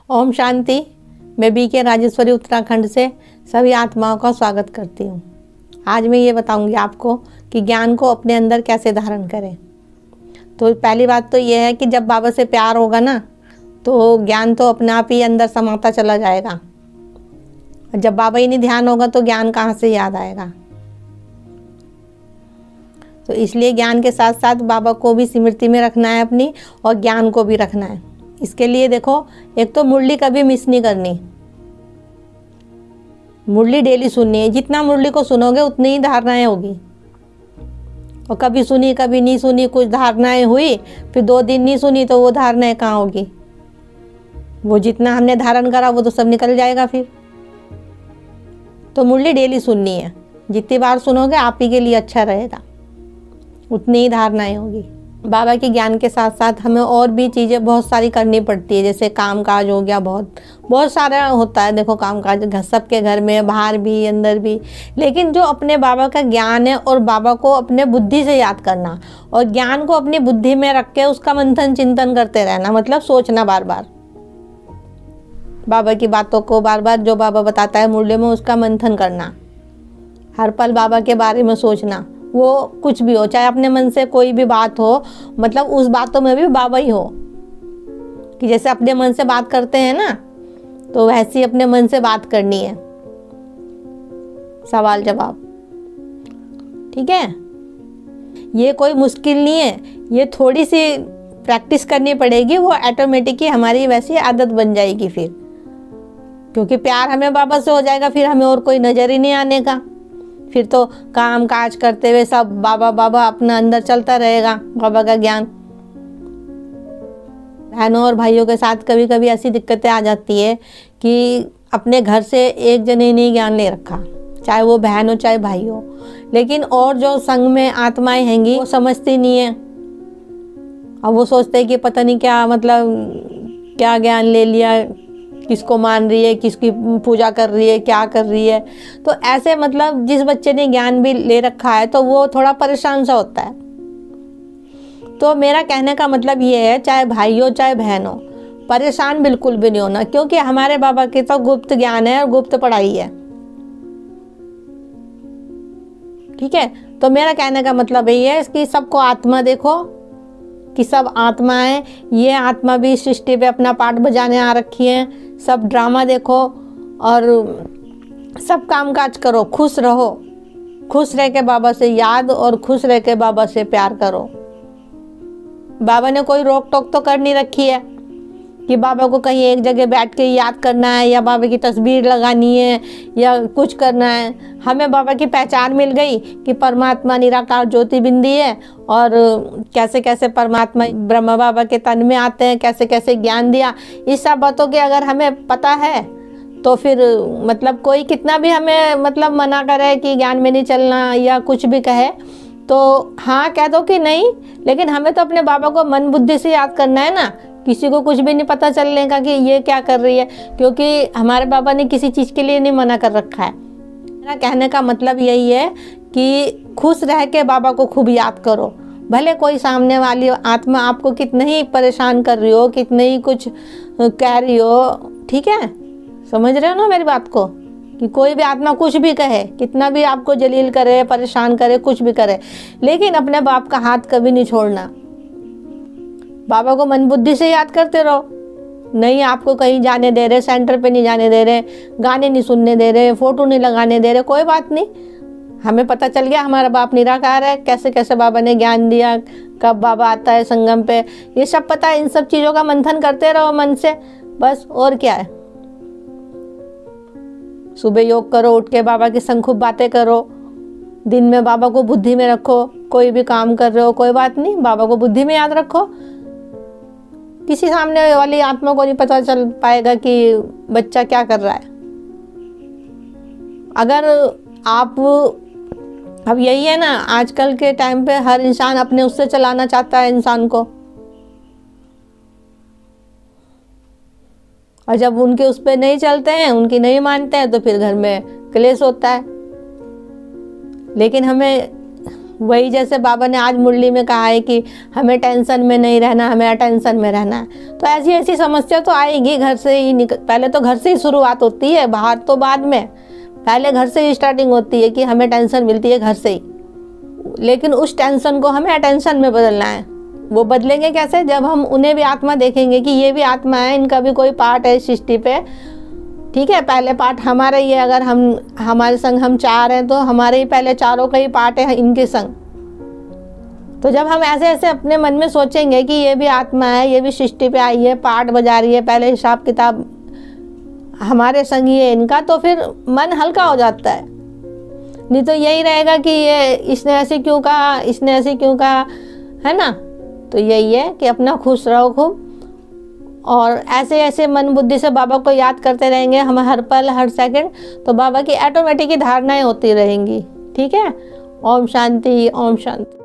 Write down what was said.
ओम शांति। मैं BK राजेश्वरी उत्तराखंड से सभी आत्माओं का स्वागत करती हूँ। आज मैं ये बताऊँगी आपको कि ज्ञान को अपने अंदर कैसे धारण करें। तो पहली बात तो ये है कि जब बाबा से प्यार होगा ना, तो ज्ञान तो अपने आप ही अंदर समाता चला जाएगा। जब बाबा ही नहीं ध्यान होगा तो ज्ञान कहाँ से याद आएगा। तो इसलिए ज्ञान के साथ साथ बाबा को भी स्मृति में रखना है अपनी, और ज्ञान को भी रखना है। इसके लिए देखो, एक तो मुरली कभी मिस नहीं करनी। मुरली डेली सुननी है। जितना मुरली को सुनोगे उतनी ही धारणाएं होगी। और कभी सुनी कभी नहीं सुनी, कुछ धारणाएं हुई, फिर 2 दिन नहीं सुनी तो वो धारणाएं कहाँ होगी। वो जितना हमने धारण करा वो तो सब निकल जाएगा फिर। तो मुरली डेली सुननी है। जितनी बार सुनोगे आप ही के लिए अच्छा रहेगा, उतनी ही धारणाएं होगी। बाबा के ज्ञान के साथ साथ हमें और भी चीज़ें बहुत सारी करनी पड़ती है। जैसे काम काज हो गया, बहुत सारा होता है। देखो काम काज सबके घर में, बाहर भी अंदर भी। लेकिन जो अपने बाबा का ज्ञान है, और बाबा को अपने बुद्धि से याद करना, और ज्ञान को अपनी बुद्धि में रख के उसका मंथन चिंतन करते रहना, मतलब सोचना बार बार। बाबा की बातों को बार बार, जो बाबा बताता है मुरली में, उसका मंथन करना। हर पल बाबा के बारे में सोचना। वो कुछ भी हो, चाहे अपने मन से कोई भी बात हो, मतलब उस बातों में भी बाबा ही हो। कि जैसे अपने मन से बात करते हैं ना, तो वैसे ही अपने मन से बात करनी है। सवाल जवाब, ठीक है। ये कोई मुश्किल नहीं है, ये थोड़ी सी प्रैक्टिस करनी पड़ेगी। वो ऑटोमेटिक ही हमारी वैसी आदत बन जाएगी फिर। क्योंकि प्यार हमें बाबा से हो जाएगा, फिर हमें और कोई नजर ही नहीं आने का। फिर तो काम काज करते हुए सब बाबा बाबा अपना अंदर चलता रहेगा, बाबा का ज्ञान। बहनों और भाइयों के साथ कभी कभी ऐसी दिक्कतें आ जाती है कि अपने घर से एक जने ने ज्ञान ले रखा, चाहे वो बहन हो चाहे भाई हो। लेकिन और जो संग में आत्माएं हैंगी, वो समझती नहीं है। अब वो सोचते हैं कि पता नहीं क्या, मतलब क्या ज्ञान ले लिया, किसको मान रही है, किसकी पूजा कर रही है, क्या कर रही है। तो ऐसे मतलब जिस बच्चे ने ज्ञान भी ले रखा है तो वो थोड़ा परेशान सा होता है। तो मेरा कहने का मतलब ये है, चाहे भाई हो चाहे बहन हो, परेशान बिल्कुल भी नहीं होना। क्योंकि हमारे बाबा के तो गुप्त ज्ञान है और गुप्त पढ़ाई है, ठीक है। तो मेरा कहने का मतलब ये है कि सबको आत्मा देखो, कि सब आत्माएं, ये आत्मा भी सृष्टि पे अपना पार्ट बजाने आ रखी है। सब ड्रामा देखो और सब काम काज करो, खुश रहो। खुश रह के बाबा से याद और खुश रह के बाबा से प्यार करो। बाबा ने कोई रोक टोक तो कर नहीं रखी है कि बाबा को कहीं एक जगह बैठ के याद करना है, या बाबा की तस्वीर लगानी है, या कुछ करना है। हमें बाबा की पहचान मिल गई कि परमात्मा निराकार ज्योति बिंदी है, और कैसे कैसे परमात्मा ब्रह्मा बाबा के तन में आते हैं, कैसे कैसे ज्ञान दिया। इस सब बातों के अगर हमें पता है तो फिर मतलब कोई कितना भी हमें मतलब मना करे कि ज्ञान में नहीं चलना या कुछ भी कहे, तो हाँ कह दो कि नहीं। लेकिन हमें तो अपने बाबा को मन बुद्धि से याद करना है ना। किसी को कुछ भी नहीं पता चलने का कि ये क्या कर रही है, क्योंकि हमारे बाबा ने किसी चीज़ के लिए नहीं मना कर रखा है। मेरा कहने का मतलब यही है कि खुश रह के बाबा को खूब याद करो। भले कोई सामने वाली आत्मा आपको कितना ही परेशान कर रही हो, कितना ही कुछ कह रही हो, ठीक है। समझ रहे हो ना मेरी बात को, कि कोई भी आत्मा कुछ भी कहे, कितना भी आपको जलील करे, परेशान करे, कुछ भी करे, लेकिन अपने बाप का हाथ कभी नहीं छोड़ना। बाबा को मन बुद्धि से याद करते रहो। नहीं आपको कहीं जाने दे रहे, सेंटर पे नहीं जाने दे रहे, गाने नहीं सुनने दे रहे, फोटो नहीं लगाने दे रहे, कोई बात नहीं। हमें पता चल गया हमारा बाप निराकार है, कैसे कैसे बाबा ने ज्ञान दिया, कब बाबा आता है संगम पे, ये सब पता है। इन सब चीज़ों का मंथन करते रहो मन से, बस। और क्या है। सुबह योग करो, उठ के बाबा के संग खूब बातें करो। दिन में बाबा को बुद्धि में रखो। कोई भी काम कर रहे हो कोई बात नहीं, बाबा को बुद्धि में याद रखो। किसी सामने वाली आत्मा को नहीं पता चल पाएगा कि बच्चा क्या कर रहा है। अगर आप, अब यही है ना, आजकल के टाइम पे हर इंसान अपने उससे चलाना चाहता है इंसान को, और जब उनके उस पर नहीं चलते हैं, उनकी नहीं मानते हैं, तो फिर घर में क्लेश होता है। लेकिन हमें वही जैसे बाबा ने आज मुरली में कहा है कि हमें टेंशन में नहीं रहना, हमें अटेंशन में रहना है। तो ऐसी ऐसी समस्या तो आएगी, घर से ही पहले तो घर से ही शुरुआत होती है, बाहर तो बाद में। पहले घर से ही स्टार्टिंग होती है कि हमें टेंशन मिलती है घर से ही, लेकिन उस टेंशन को हमें अटेंशन में बदलना है। वो बदलेंगे कैसे? जब हम उन्हें भी आत्मा देखेंगे कि ये भी आत्मा है, इनका भी कोई पार्ट है सृष्टि पे। ठीक है, पहले पार्ट हमारा ही है। अगर हमारे संग हम 4 हैं तो हमारे ही पहले चारों का ही पार्ट है इनके संग। तो जब हम ऐसे ऐसे अपने मन में सोचेंगे कि ये भी आत्मा है, ये भी सृष्टि पे आई है, पार्ट बजा रही है, पहले हिसाब किताब हमारे संग ही है इनका, तो फिर मन हल्का हो जाता है। नहीं तो यही रहेगा कि ये इसने ऐसे क्यों कहा, इसने ऐसे क्यों कहा, है ना। तो यही है कि अपना खुश रहो खूब, और ऐसे ऐसे मन बुद्धि से बाबा को याद करते रहेंगे हम हर पल हर सेकंड, तो बाबा की ऑटोमेटिक ही धारणाएं होती रहेंगी। ठीक है। ओम शांति, ओम शांति।